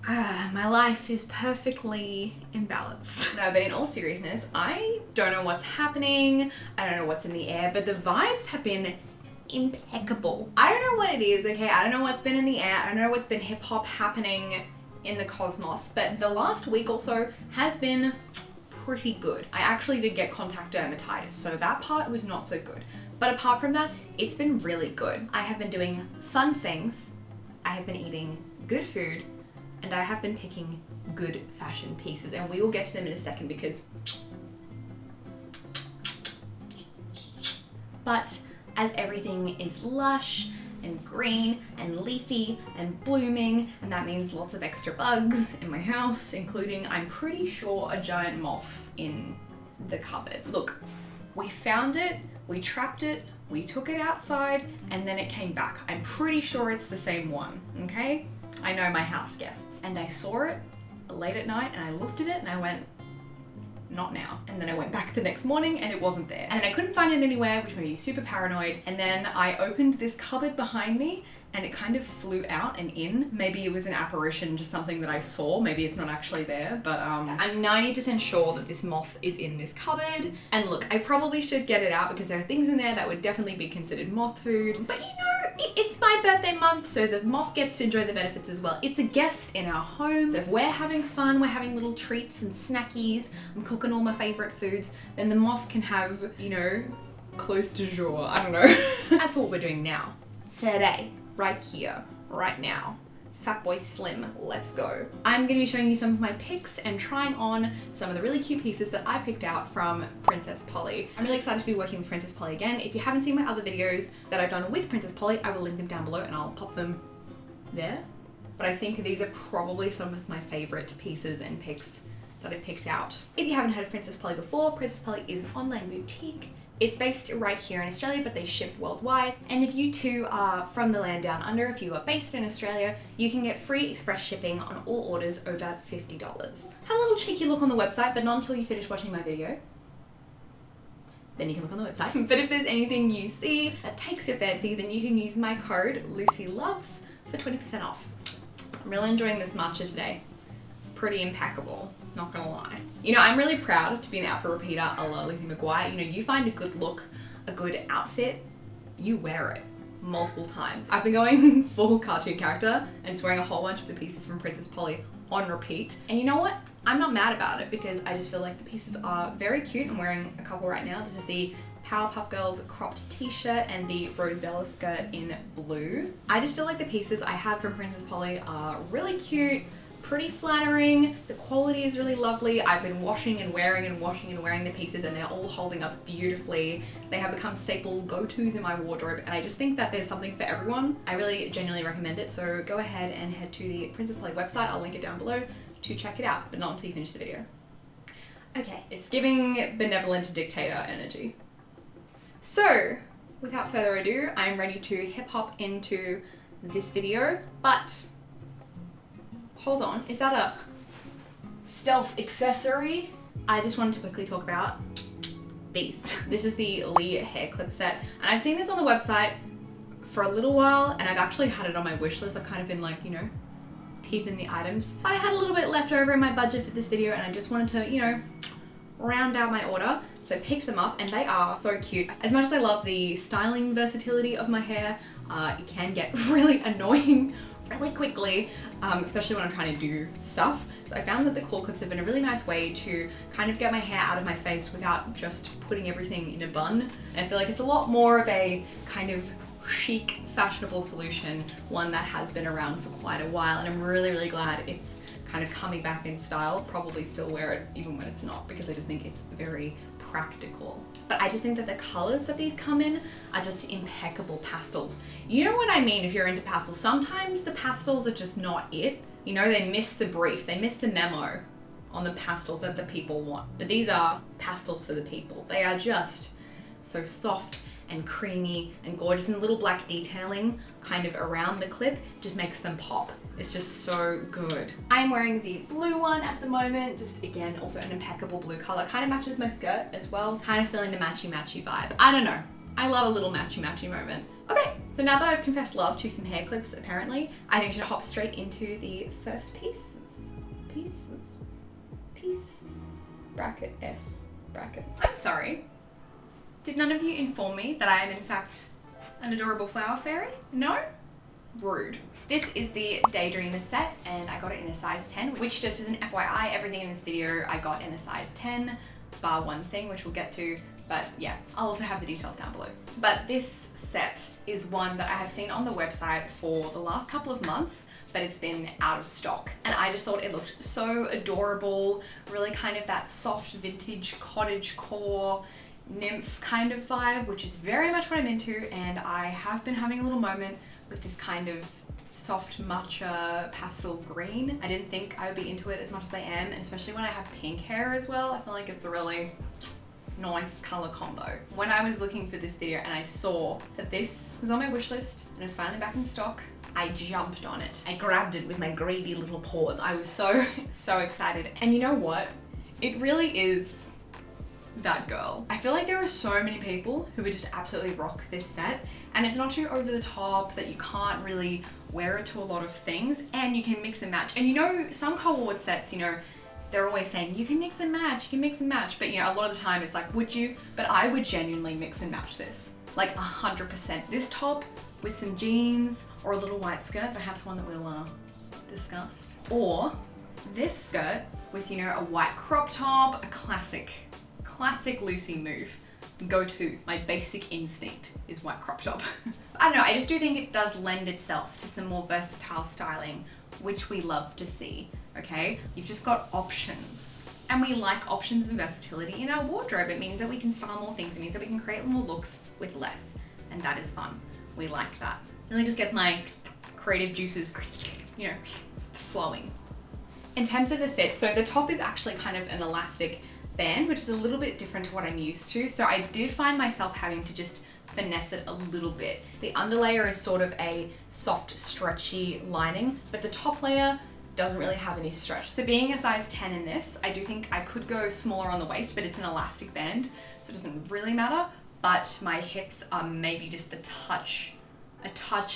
My life is perfectly in balance. No, but in all seriousness, I don't know what's happening. I don't know what's in the air, but the vibes have been impeccable. I don't know what it is, okay? I don't know what's been in the air. I don't know what's been hip hop happening in the cosmos, but the last week or so has been pretty good. I actually did get contact dermatitis, so that part was not so good. But apart from that, it's been really good. I have been doing fun things. I have been eating good food, and I have been picking good fashion pieces, and we will get to them in a second because... But as everything is lush and green and leafy and blooming, and that means lots of extra bugs in my house, including, I'm pretty sure, a giant moth in the cupboard. Look, we found it, we trapped it, we took it outside, and then it came back. I'm pretty sure it's the same one, okay? I know my house guests. And I saw it late at night, and I looked at it and I went, not now. And then I went back the next morning and it wasn't there. And I couldn't find it anywhere, which made me super paranoid. And then I opened this cupboard behind me and it kind of flew out and in. Maybe it was an apparition, just something that I saw. Maybe it's not actually there, but I'm 90% sure that this moth is in this cupboard. And look, I probably should get it out because there are things in there that would definitely be considered moth food. But you know, it's my birthday month, so the moth gets to enjoy the benefits as well. It's a guest in our home, so if we're having fun, we're having little treats and snackies, I'm cooking all my favorite foods, then the moth can have, you know, close du jour, I don't know. As for what we're doing now, today, right here, right now, Fatboy Slim, let's go. I'm gonna be showing you some of my picks and trying on some of the really cute pieces that I picked out from Princess Polly. I'm really excited to be working with Princess Polly again. If you haven't seen my other videos that I've done with Princess Polly, I will link them down below and I'll pop them there. But I think these are probably some of my favorite pieces and picks that I picked out. If you haven't heard of Princess Polly before, Princess Polly is an online boutique. It's based right here in Australia, but they ship worldwide. And if you too are from the land down under, if you are based in Australia, you can get free express shipping on all orders over $50. Have a little cheeky look on the website, but not until you finish watching my video. Then you can look on the website. But if there's anything you see that takes your fancy, then you can use my code LucyLoves for 20% off. I'm really enjoying this matcha today. It's pretty impeccable, not gonna lie. You know, I'm really proud to be an outfit repeater a la Lizzie McGuire. You know, you find a good look, a good outfit, you wear it multiple times. I've been going full cartoon character and just wearing a whole bunch of the pieces from Princess Polly on repeat. And you know what? I'm not mad about it because I just feel like the pieces are very cute. I'm wearing a couple right now. This is the Powerpuff Girls cropped t-shirt and the Rosella skirt in blue. I just feel like the pieces I have from Princess Polly are really cute, pretty flattering, the quality is really lovely. I've been washing and wearing the pieces and they're all holding up beautifully. They have become staple go-tos in my wardrobe and I just think that there's something for everyone. I really genuinely recommend it, so go ahead and head to the Princess Polly website, I'll link it down below to check it out, but not until you finish the video. Okay, it's giving benevolent dictator energy. So, without further ado, I'm ready to hip hop into this video, but hold on, is that a stealth accessory? I just wanted to quickly talk about these. This is the Lea Hair Clip Set, and I've seen this on the website for a little while, and I've actually had it on my wish list. I've kind of been like, you know, peeping the items. But I had a little bit left over in my budget for this video, and I just wanted to, you know, round out my order. So picked them up, and they are so cute. As much as I love the styling versatility of my hair, it can get really annoying really quickly, especially when I'm trying to do stuff. So I found that the claw clips have been a really nice way to kind of get my hair out of my face without just putting everything in a bun. And I feel like it's a lot more of a kind of chic, fashionable solution, one that has been around for quite a while, and I'm really, really glad it's kind of coming back in style. Probably still wear it even when it's not, because I just think it's very practical. But I just think that the colors that these come in are just impeccable pastels. You know what I mean if you're into pastels. Sometimes the pastels are just not it. You know, they miss the brief, they miss the memo on the pastels that the people want. But these are pastels for the people. They are just so soft and creamy and gorgeous, and the little black detailing kind of around the clip just makes them pop. It's just so good. I'm wearing the blue one at the moment, just again, also an impeccable blue color. Kind of matches my skirt as well. Kind of feeling the matchy-matchy vibe. I don't know. I love a little matchy-matchy moment. Okay, so now that I've confessed love to some hair clips, apparently, I think I should hop straight into the first piece. bracket S bracket. I'm sorry. Did none of you inform me that I am in fact an adorable flower fairy? No? Rude. This is the Daydreamer set and I got it in a size 10, which just as an FYI, everything in this video I got in a size 10, bar one thing, which we'll get to, but yeah, I'll also have the details down below. But this set is one that I have seen on the website for the last couple of months, but it's been out of stock. And I just thought it looked so adorable, really kind of that soft vintage cottagecore nymph kind of vibe, which is very much what I'm into, and I have been having a little moment with this kind of soft matcha pastel green. I didn't think I would be into it as much as I am, and especially when I have pink hair as well, I feel like it's a really nice color combo. When I was looking for this video and I saw that this was on my wish list and it was finally back in stock, I jumped on it. I grabbed it with my greedy little paws. I was so excited. And you know what? It really is that girl. I feel like there are so many people who would just absolutely rock this set, and it's not too over the top that you can't really wear it to a lot of things, and you can mix and match. And you know, some co-ord sets, you know, they're always saying you can mix and match, but you know, a lot of the time it's like, would you? But I would genuinely mix and match this, like 100%. This top with some jeans or a little white skirt, perhaps one that we'll discuss, or this skirt with, you know, a white crop top, a classic Lucy move. Go-to, my basic instinct is white crop top. I don't know, I just do think it does lend itself to some more versatile styling, which we love to see, okay? You've just got options, and we like options and versatility in our wardrobe. It means that we can style more things. It means that we can create more looks with less, and that is fun. We like that. It really just gets my creative juices, you know, flowing. In terms of the fit, so the top is actually kind of an elastic band, which is a little bit different to what I'm used to. So I did find myself having to just finesse it a little bit. The underlayer is sort of a soft, stretchy lining, but the top layer doesn't really have any stretch. So being a size 10 in this, I do think I could go smaller on the waist, but it's an elastic band, so it doesn't really matter. But my hips are maybe just a touch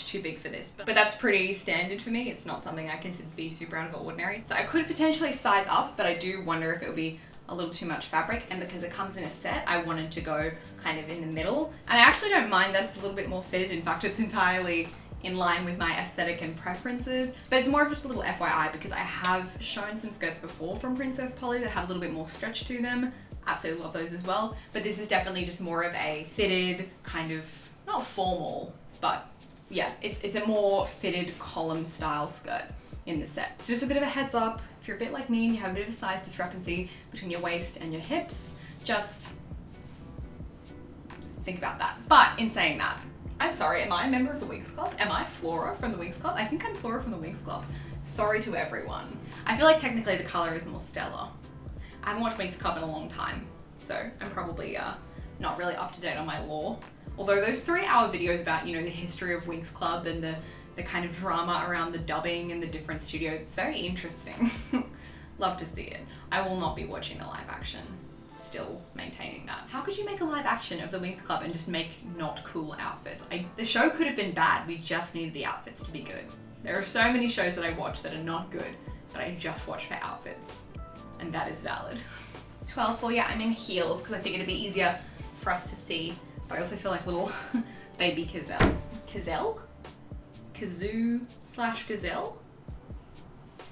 too big for this, but that's pretty standard for me. It's not something I consider to be super out of the ordinary. So I could potentially size up, but I do wonder if it would be a little too much fabric, and because it comes in a set, I wanted to go kind of in the middle. And I actually don't mind that it's a little bit more fitted. In fact, it's entirely in line with my aesthetic and preferences, but it's more of just a little FYI because I have shown some skirts before from Princess Polly that have a little bit more stretch to them. Absolutely love those as well, but this is definitely just more of a fitted kind of, not formal, but yeah, it's a more fitted column style skirt in the set. It's just a bit of a heads up. If you're a bit like me and you have a bit of a size discrepancy between your waist and your hips, just think about that. But in saying that, I'm sorry, am I a member of the Winx Club? Am I Flora from the Winx Club? I think I'm Flora from the Winx Club. Sorry to everyone. I feel like technically the color is more stellar. I haven't watched Winx Club in a long time, so I'm probably not really up to date on my lore. Although those 3-hour videos about, you know, the history of Winx Club and the kind of drama around the dubbing and the different studios, it's very interesting. Love to see it. I will not be watching the live action. Still maintaining that. How could you make a live action of the Winx Club and just make not cool outfits? The show could have been bad, we just needed the outfits to be good. There are so many shows that I watch that are not good, that I just watch for outfits, and that is valid. 12 for, yeah, I'm in heels because I think it'd be easier for us to see, but I also feel like little baby Kazoo/gazelle?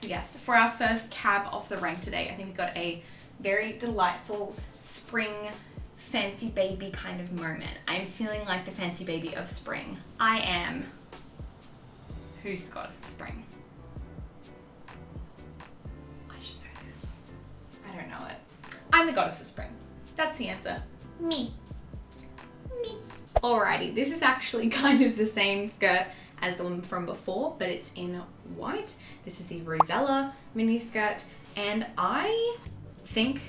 So yes, for our first cab off the rank today, I think we got a very delightful spring fancy baby kind of moment. I'm feeling like the fancy baby of spring. I am. Who's the goddess of spring? I should know this. I don't know it. I'm the goddess of spring. That's the answer. Me. Alrighty, this is actually kind of the same skirt as the one from before, but it's in white. This is the Rosella Mini Skirt, and I think,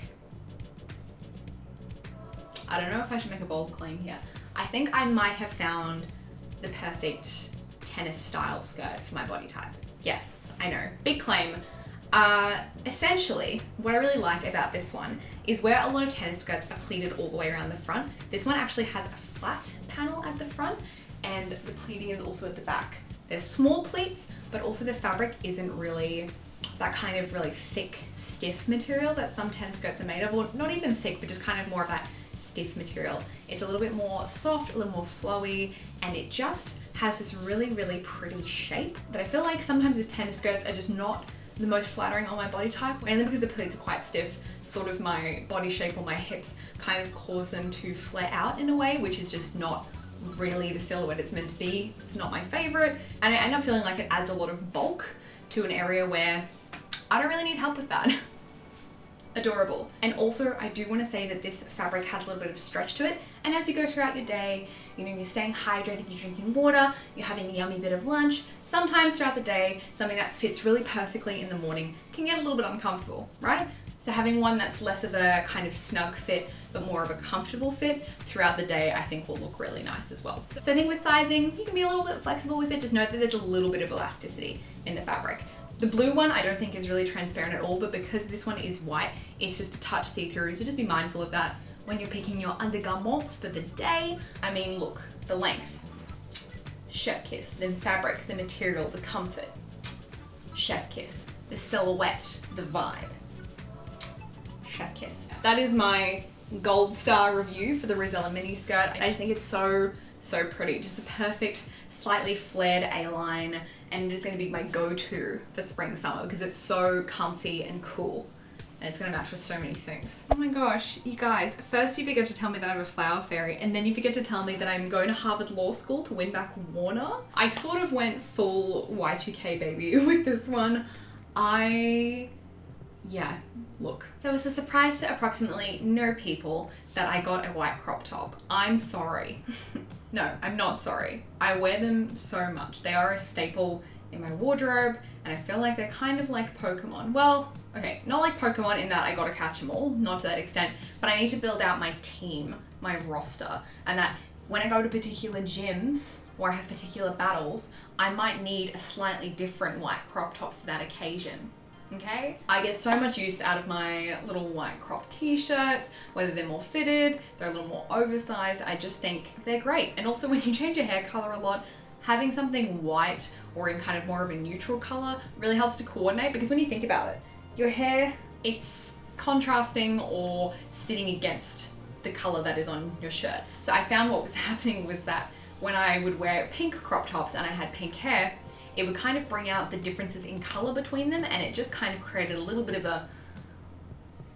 I don't know if I should make a bold claim here. I think I might have found the perfect tennis style skirt for my body type. Yes, I know, big claim. Essentially, what I really like about this one is where a lot of tennis skirts are pleated all the way around the front. This one actually has a flat panel at the front, and the pleating is also at the back. There's small pleats, but also the fabric isn't really that kind of really thick, stiff material that some tennis skirts are made of, or not even thick, but just kind of more of that stiff material. It's a little bit more soft, a little more flowy, and it just has this really, really pretty shape that I feel like sometimes the tennis skirts are just not the most flattering on my body type, mainly because the pleats are quite stiff. Sort of my body shape or my hips kind of cause them to flare out in a way, which is just not really the silhouette it's meant to be. It's not my favorite, and I end up feeling like it adds a lot of bulk to an area where I don't really need help with that. Adorable. And also I do want to say that this fabric has a little bit of stretch to it, and as you go throughout your day, you know, you're staying hydrated, you're drinking water, you're having a yummy bit of lunch, sometimes throughout the day something that fits really perfectly in the morning can get a little bit uncomfortable, right? So having one that's less of a kind of snug fit but more of a comfortable fit throughout the day, I think will look really nice as well. So I think with sizing, you can be a little bit flexible with it. Just note that there's a little bit of elasticity in the fabric. The blue one I don't think is really transparent at all, but because this one is white, it's just a touch see-through, so just be mindful of that when you're picking your undergarments for the day. I mean, look, the length, chef kiss. The fabric, the material, the comfort, chef kiss. The silhouette, the vibe, chef kiss. That is my gold star review for the Rosella Mini Skirt. I just think it's so pretty. Just the perfect, slightly flared A-line, and it's going to be my go-to for spring summer because it's so comfy and cool, and it's going to match with so many things. Oh my gosh, you guys, first you forget to tell me that I'm a flower fairy, and then you forget to tell me that I'm going to Harvard Law School to win back Warner. I sort of went full Y2K baby with this one. Yeah, look. So it's a surprise to approximately no people that I got a white crop top. I'm sorry. No, I'm not sorry. I wear them so much. They are a staple in my wardrobe, and I feel like they're kind of like Pokemon. Well, okay, not like Pokemon in that I gotta catch them all, not to that extent, but I need to build out my team, my roster, and that when I go to particular gyms or I have particular battles, I might need a slightly different white crop top for that occasion. Okay? I get so much use out of my little white crop t-shirts, whether they're more fitted, they're a little more oversized, I just think they're great. And also when you change your hair color a lot, having something white or in kind of more of a neutral color really helps to coordinate, because when you think about it, your hair, it's contrasting or sitting against the color that is on your shirt. So I found what was happening was that when I would wear pink crop tops and I had pink hair, it would kind of bring out the differences in color between them, and it just kind of created a little bit of a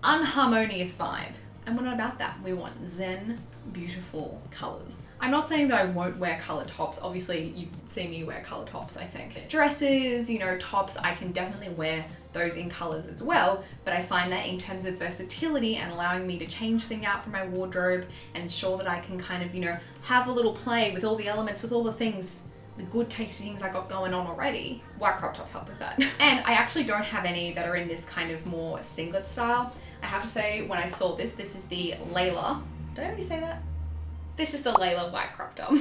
unharmonious vibe. And we're not about that. We want zen, beautiful colors. I'm not saying that I won't wear color tops. Obviously, you see me wear color tops, I think. Dresses, you know, tops, I can definitely wear those in colors as well, but I find that in terms of versatility and allowing me to change things out for my wardrobe and ensure that I can kind of, you know, have a little play with all the elements, with all the things, the good tasty things I got going on already, white crop tops help with that. And I actually don't have any that are in this kind of more singlet style. I have to say, when I saw this is the Laila, did I already say that? This is the Laila white crop top.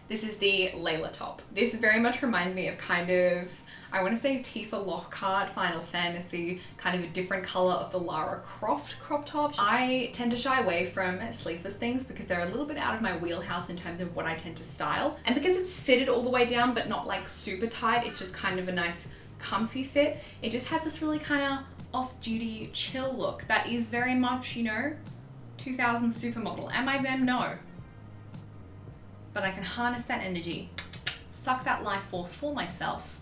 This is the Laila top. This very much reminds me of kind of, I want to say Tifa Lockhart, Final Fantasy, kind of a different color of the Lara Croft crop top. I tend to shy away from sleeveless things because they're a little bit out of my wheelhouse in terms of what I tend to style. And because it's fitted all the way down, but not like super tight, it's just kind of a nice comfy fit. It just has this really kind of off-duty chill look that is very much, you know, 2000 supermodel. Am I then? No. But I can harness that energy, suck that life force for myself,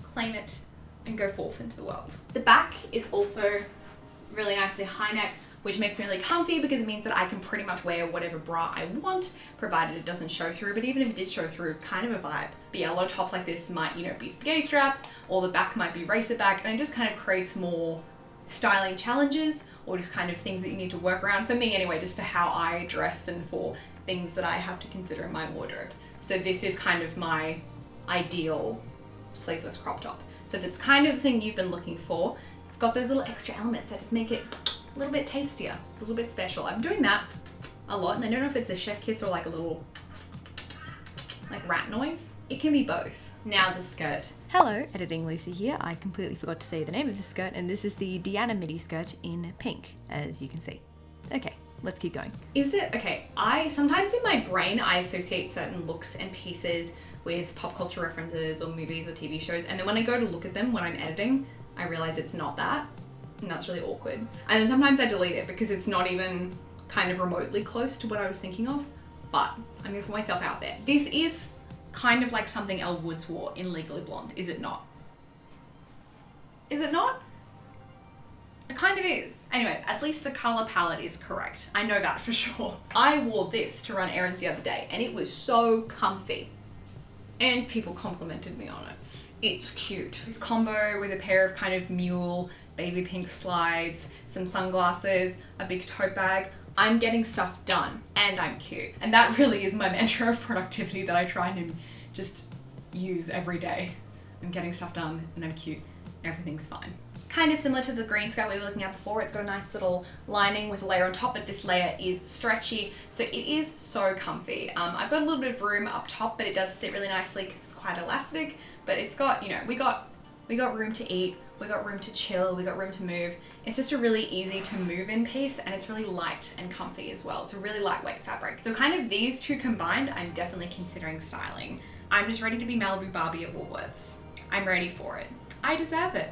claim it, and go forth into the world. The back is also really nicely high neck, which makes me really comfy because it means that I can pretty much wear whatever bra I want, provided it doesn't show through. But even if it did show through, kind of a vibe. But yeah, a lot of tops like this might, you know, be spaghetti straps, or the back might be racer back, and it just kind of creates more styling challenges, or just kind of things that you need to work around. For me anyway, just for how I dress and for things that I have to consider in my wardrobe. So this is kind of my ideal sleeveless crop top. So if it's kind of the thing you've been looking for, it's got those little extra elements that just make it a little bit tastier, a little bit special. I'm doing that a lot, and I don't know if it's a chef kiss or like a little like rat noise. It can be both. Now the skirt. Hello, Editing Lucy here. I completely forgot to say the name of the skirt, and this is the Deanna Midi Skirt in pink, as you can see. Okay, let's keep going. Is it? Okay, sometimes in my brain I associate certain looks and pieces with pop culture references or movies or TV shows, and then when I go to look at them when I'm editing, I realize it's not that, and that's really awkward. And then sometimes I delete it because it's not even kind of remotely close to what I was thinking of, but I'm gonna put myself out there. This is kind of like something Elle Woods wore in Legally Blonde, is it not? Is it not? It kind of is. Anyway, at least the color palette is correct. I know that for sure. I wore this to run errands the other day and it was so comfy. And people complimented me on it. It's cute. This combo with a pair of kind of mule baby pink slides, some sunglasses, a big tote bag. I'm getting stuff done and I'm cute. And that really is my mantra of productivity that I try and just use every day. I'm getting stuff done and I'm cute. Everything's fine. Kind of similar to the green skirt we were looking at before. It's got a nice little lining with a layer on top, but this layer is stretchy, so it is so comfy. I've got a little bit of room up top, but it does sit really nicely because it's quite elastic, but it's got, you know, we got room to eat, we got room to chill, we got room to move. It's just a really easy to move in piece, and it's really light and comfy as well. It's a really lightweight fabric. So kind of these two combined, I'm definitely considering styling. I'm just ready to be Malibu Barbie at Woolworths. I'm ready for it. I deserve it.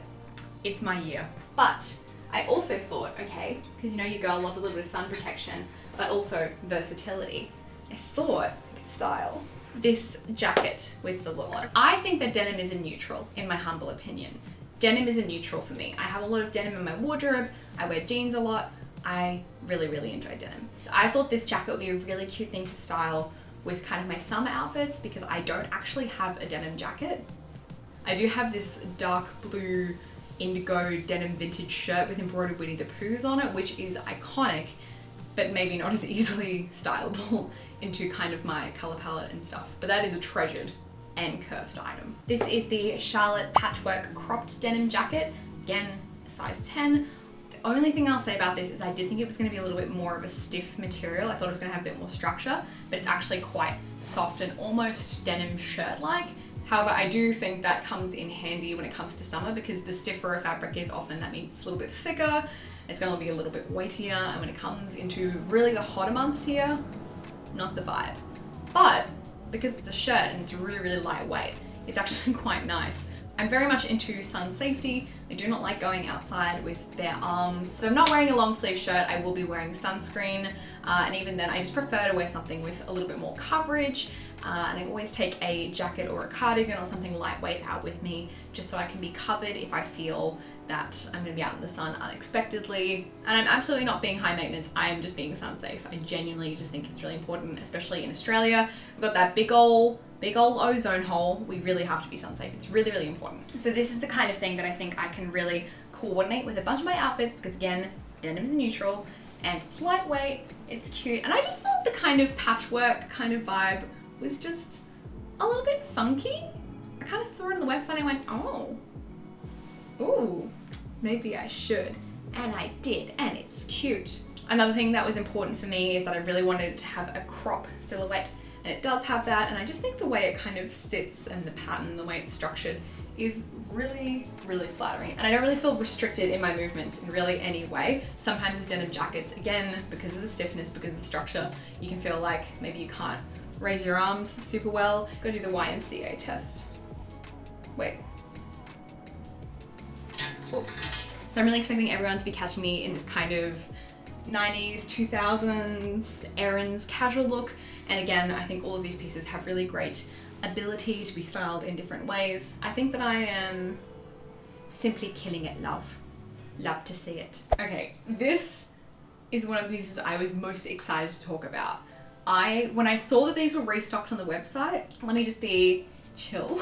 It's my year. But I also thought, okay, because you know your girl loves a little bit of sun protection, but also versatility. I thought I could style this jacket with the look. I think that denim is a neutral, in my humble opinion. Denim is a neutral for me. I have a lot of denim in my wardrobe. I wear jeans a lot. I really, really enjoy denim. I thought this jacket would be a really cute thing to style with kind of my summer outfits because I don't actually have a denim jacket. I do have this dark blue indigo denim vintage shirt with embroidered Winnie the Poohs on it, which is iconic, but maybe not as easily stylable into kind of my color palette and stuff. But that is a treasured and cursed item. This is the Charlotte Patchwork cropped denim jacket. Again, a size 10. The only thing I'll say about this is I did think it was going to be a little bit more of a stiff material. I thought it was going to have a bit more structure, but it's actually quite soft and almost denim shirt-like. However, I do think that comes in handy when it comes to summer because the stiffer a fabric is, often that means it's a little bit thicker, it's going to be a little bit weightier, and when it comes into really the hotter months here, not the vibe. But because it's a shirt and it's really, really lightweight, it's actually quite nice. I'm very much into sun safety. I do not like going outside with bare arms. So I'm not wearing a long sleeve shirt, I will be wearing sunscreen. And even then, I just prefer to wear something with a little bit more coverage. And I always take a jacket or a cardigan or something lightweight out with me just so I can be covered if I feel that I'm gonna be out in the sun unexpectedly. And I'm absolutely not being high maintenance, I am just being sun safe. I genuinely just think it's really important, especially in Australia. We've got that big ol' ozone hole. We really have to be sun safe. It's really, really important. So this is the kind of thing that I think I can really coordinate with a bunch of my outfits because again, denim is a neutral and it's lightweight, it's cute. And I just thought the kind of patchwork kind of vibe was just a little bit funky. I kind of saw it on the website and I went, oh, ooh, maybe I should. And I did, and it's cute. Another thing that was important for me is that I really wanted it to have a crop silhouette, and it does have that, and I just think the way it kind of sits and the pattern, the way it's structured is really, really flattering. And I don't really feel restricted in my movements in really any way. Sometimes with denim jackets, again, because of the stiffness, because of the structure, you can feel like maybe you can't raise your arms super well. Go do the YMCA test. Wait. Oh. So I'm really expecting everyone to be catching me in this kind of 90s, 2000s, errands, casual look. And again, I think all of these pieces have really great ability to be styled in different ways. I think that I am simply killing it, love. Love to see it. Okay, this is one of the pieces I was most excited to talk about. When I saw that these were restocked on the website, let me just be chill,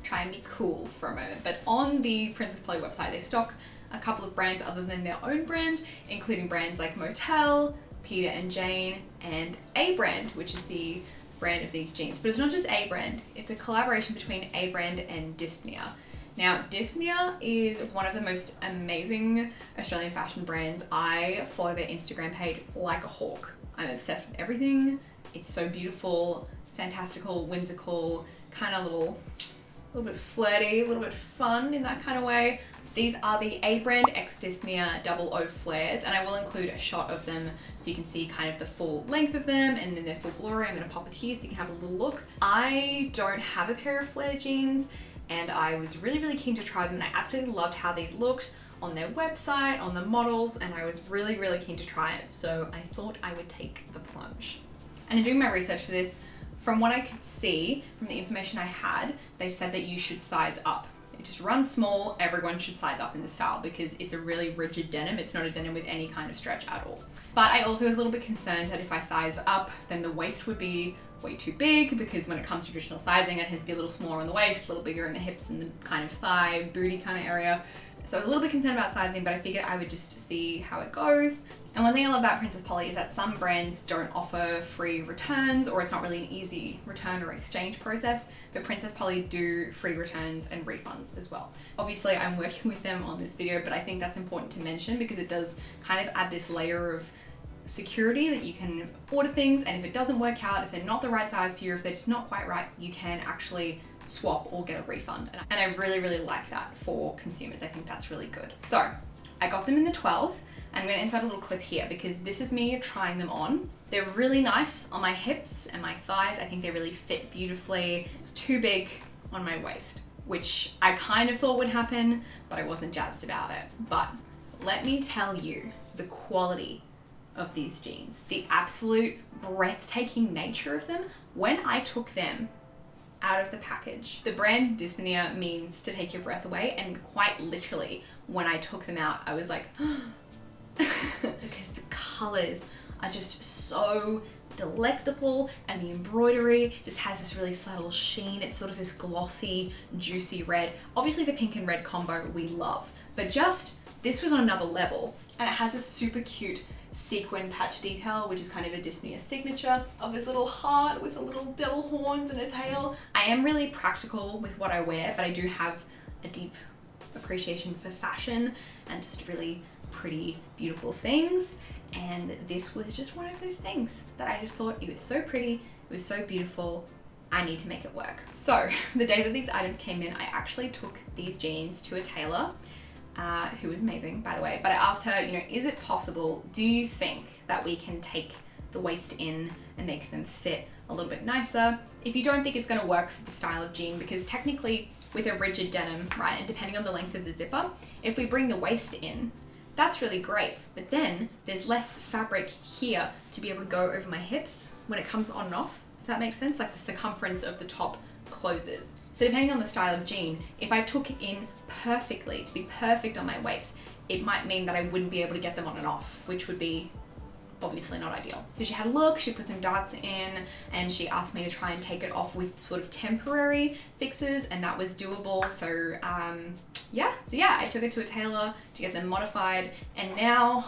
try and be cool for a moment. But on the Princess Polly website, they stock a couple of brands other than their own brand, including brands like Motel, Peter and Jane, and Abrand, which is the brand of these jeans. But it's not just Abrand, it's a collaboration between Abrand and Dyspnea. Now, Dyspnea is one of the most amazing Australian fashion brands. I follow their Instagram page like a hawk. I'm obsessed with everything. It's so beautiful, fantastical, whimsical, kind of a little bit flirty, a little bit fun in that kind of way. So these are the Abrand x Dyspnea 00 flares, and I will include a shot of them so you can see kind of the full length of them and in their full glory. I'm going to pop it here so you can have a little look. I don't have a pair of flare jeans, and I was really keen to try them, and I absolutely loved how these looked on their website, on the models, and I was really keen to try it, so I thought I would take the plunge. And in doing my research for this, from what I could see, from the information I had, they said that you should size up. It just runs small, everyone should size up in this style because it's a really rigid denim. It's not a denim with any kind of stretch at all. But I also was a little bit concerned that if I sized up, then the waist would be way too big, because when it comes to traditional sizing, I tend to be a little smaller on the waist, a little bigger in the hips and the kind of thigh, booty kind of area. So I was a little bit concerned about sizing, but I figured I would just see how it goes. And one thing I love about Princess Polly is that some brands don't offer free returns, or it's not really an easy return or exchange process, but Princess Polly do free returns and refunds as well. Obviously I'm working with them on this video, but I think that's important to mention because it does kind of add this layer of security that you can order things, and if it doesn't work out, if they're not the right size for you, if they're just not quite right, you can actually swap or get a refund. And I really like that for consumers. I think that's really good. So I got them in the 12. I'm going to insert a little clip here because this is me trying them on. They're really nice on my hips and my thighs. I think they really fit beautifully. It's too big on my waist, which I kind of thought would happen, but I wasn't jazzed about it. But let me tell you the quality of these jeans, the absolute breathtaking nature of them. When I took them out of the package, the brand Dyspnea means to take your breath away, and quite literally when I took them out I was like because the colors are just so delectable, and the embroidery just has this really subtle sheen. It's sort of this glossy, juicy red. Obviously the pink and red combo we love, but just this was on another level, and it has this super cute sequin patch detail, which is kind of a Dyspnea signature of this little heart with a little devil horns and a tail. I am really practical with what I wear, but I do have a deep appreciation for fashion and just really pretty, beautiful things. And this was just one of those things that I just thought, it was so pretty, it was so beautiful, I need to make it work. So the day that these items came in, I actually took these jeans to a tailor, who was amazing, by the way, but I asked her, you know, is it possible, do you think that we can take the waist in and make them fit a little bit nicer? If you don't think it's going to work for the style of jean, because technically with a rigid denim, right, and depending on the length of the zipper, if we bring the waist in, that's really great, but then there's less fabric here to be able to go over my hips when it comes on and off, if that makes sense. Like the circumference of the top closes. So depending on the style of jean, if I took it in perfectly to be perfect on my waist, it might mean that I wouldn't be able to get them on and off, which would be obviously not ideal. So she had a look, she put some darts in, and she asked me to try and take it off with sort of temporary fixes, and that was doable. So yeah, I took it to a tailor to get them modified, and now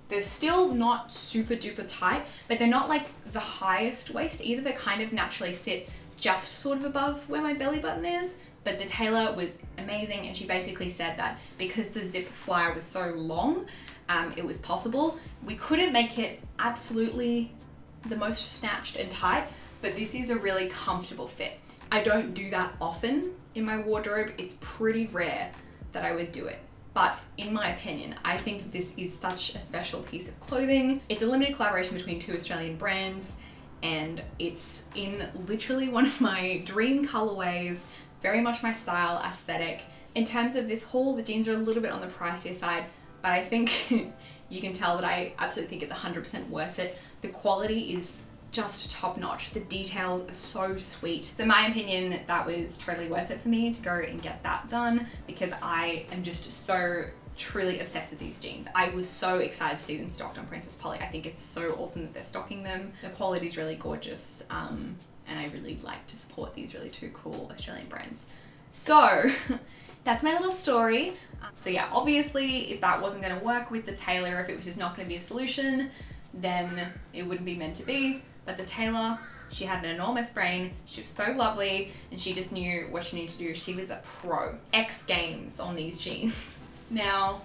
they're still not super duper tight, but they're not like the highest waist either. They kind of naturally sit just sort of above where my belly button is. But the tailor was amazing, and she basically said that because the zip flyer was so long, it was possible. We couldn't make it absolutely the most snatched and tight, but this is a really comfortable fit. I don't do that often in my wardrobe. It's pretty rare that I would do it. But in my opinion, I think that this is such a special piece of clothing. It's a limited collaboration between two Australian brands, and it's in literally one of my dream colorways, very much my style aesthetic. In terms of this haul, the jeans are a little bit on the pricier side, but I think you can tell that I absolutely think it's 100% worth it. The quality is just top notch. The details are so sweet. So in my opinion, that was totally worth it for me to go and get that done, because I am just so truly obsessed with these jeans. I was so excited to see them stocked on Princess Polly. I think it's so awesome that they're stocking them. The quality is really gorgeous, and I really like to support these really two cool Australian brands. So that's my little story. So yeah, obviously if that wasn't going to work with the tailor, if it was just not going to be a solution, then it wouldn't be meant to be. But the tailor, she had an enormous brain, she was so lovely, and she just knew what she needed to do. She was a pro. X Games on these jeans. Now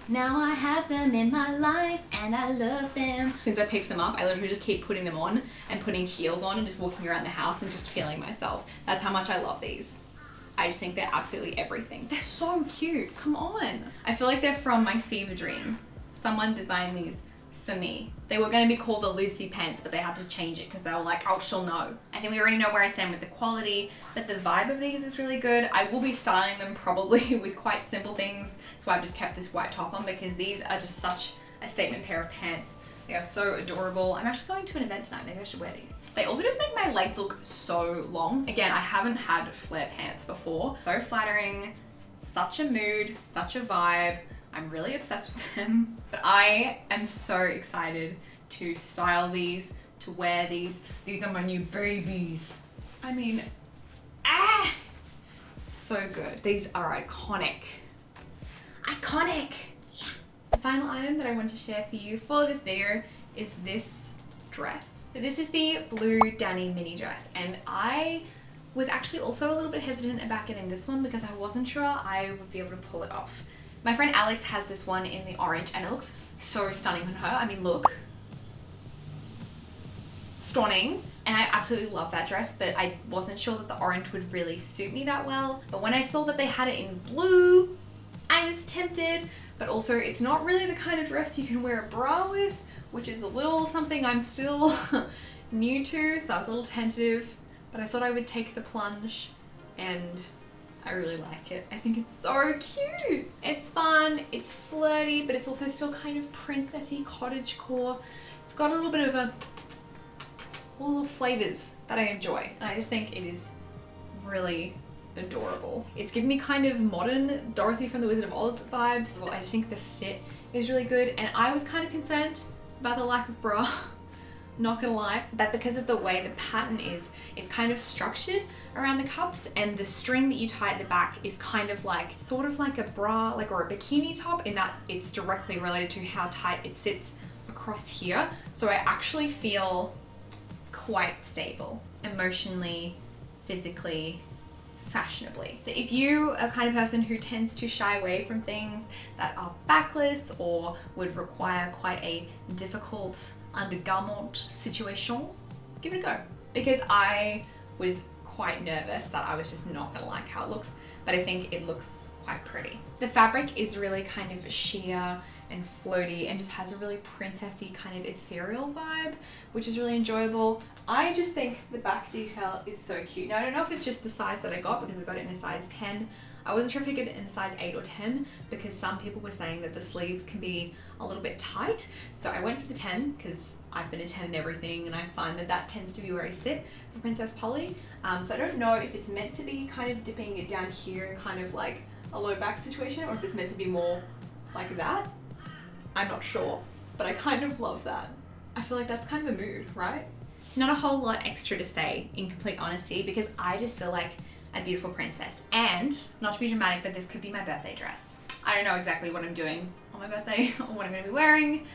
I have them in my life and I love them. Since I picked them up, I literally just keep putting them on and putting heels on and just walking around the house and just feeling myself. That's how much I love these. I just think they're absolutely everything. They're so cute, come on. I feel like they're from my fever dream. Someone designed these for me. They were going to be called the Lucy pants, but they had to change it because they were like, oh, she'll know. I think we already know where I stand with the quality, but the vibe of these is really good. I will be styling them probably with quite simple things, so I've just kept this white top on because these are just such a statement pair of pants. They are so adorable. I'm actually going to an event tonight. Maybe I should wear these. They also just make my legs look so long. Again, I haven't had flare pants before. So flattering, such a mood, such a vibe. I'm really obsessed with them. But I am so excited to style these, to wear these. These are my new babies. I mean, so good. These are iconic. Iconic! Yeah. The final item that I want to share for you for this video is this dress. So this is the blue Denim mini dress, and I was actually also a little bit hesitant about getting this one because I wasn't sure I would be able to pull it off. My friend Alex has this one in the orange and it looks so stunning on her. I mean, look. Stunning. And I absolutely love that dress, but I wasn't sure that the orange would really suit me that well. But when I saw that they had it in blue, I was tempted. But also, it's not really the kind of dress you can wear a bra with, which is a little something I'm still new to, so I was a little tentative. But I thought I would take the plunge, and I really like it. I think it's so cute. It's fun, it's flirty, but it's also still kind of princessy cottagecore. It's got a little bit of all the flavors that I enjoy, and I just think it is really adorable. It's giving me kind of modern Dorothy from the Wizard of Oz vibes. Well, I just think the fit is really good, and I was kind of concerned about the lack of bra, not gonna lie, but because of the way the pattern is, it's kind of structured around the cups, and the string that you tie at the back is kind of like, sort of like a bra, like, or a bikini top, in that it's directly related to how tight it sits across here. So I actually feel quite stable, emotionally, physically, fashionably. So if you are the kind of person who tends to shy away from things that are backless or would require quite a difficult undergarment situation, give it a go. Because I was quite nervous that I was just not gonna like how it looks, but I think it looks quite pretty. The fabric is really kind of sheer and floaty and just has a really princessy kind of ethereal vibe, which is really enjoyable. I just think the back detail is so cute. Now I don't know if it's just the size that I got, because I got it in a size 10. I wasn't sure if I could get it in a size 8 or 10 because some people were saying that the sleeves can be a little bit tight. So I went for the 10 because I've been a 10 in everything, and I find that that tends to be where I sit for Princess Polly. So I don't know if it's meant to be kind of dipping it down here and kind of like a low back situation, or if it's meant to be more like that. I'm not sure, but I kind of love that. I feel like that's kind of a mood, right? Not a whole lot extra to say, in complete honesty, because I just feel like a beautiful princess. And, not to be dramatic, but this could be my birthday dress. I don't know exactly what I'm doing on my birthday or what I'm going to be wearing,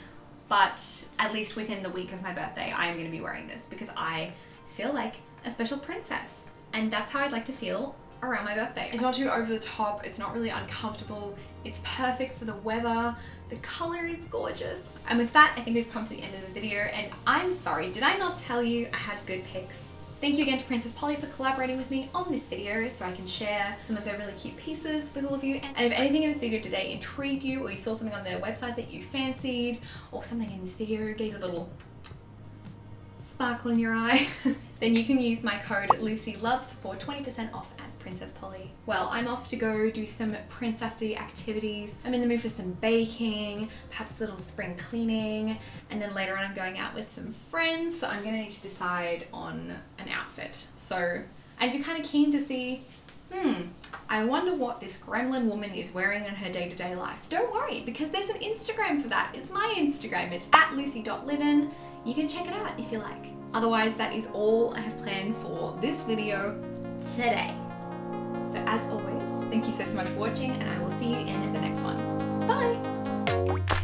but at least within the week of my birthday, I am going to be wearing this because I feel like a special princess. And that's how I'd like to feel around my birthday. It's not too over the top, it's not really uncomfortable, it's perfect for the weather, the color is gorgeous. And with that, I think we've come to the end of the video, and I'm sorry, did I not tell you I had good pics? Thank you again to Princess Polly for collaborating with me on this video so I can share some of their really cute pieces with all of you. And if anything in this video today intrigued you, or you saw something on their website that you fancied, or something in this video gave you a little sparkle in your eye, then you can use my code LucyLoves for 20% off at Princess Polly. Well, I'm off to go do some princessy activities. I'm in the mood for some baking, perhaps a little spring cleaning, and then later on I'm going out with some friends, so I'm gonna need to decide on an outfit. So, and if you're kind of keen to see, I wonder what this gremlin woman is wearing in her day-to-day life, don't worry, because there's an Instagram for that. It's my Instagram, it's @lucy.livin. You can check it out if you like. Otherwise, that is all I have planned for this video today. So as always, thank you so much for watching, and I will see you in the next one. Bye!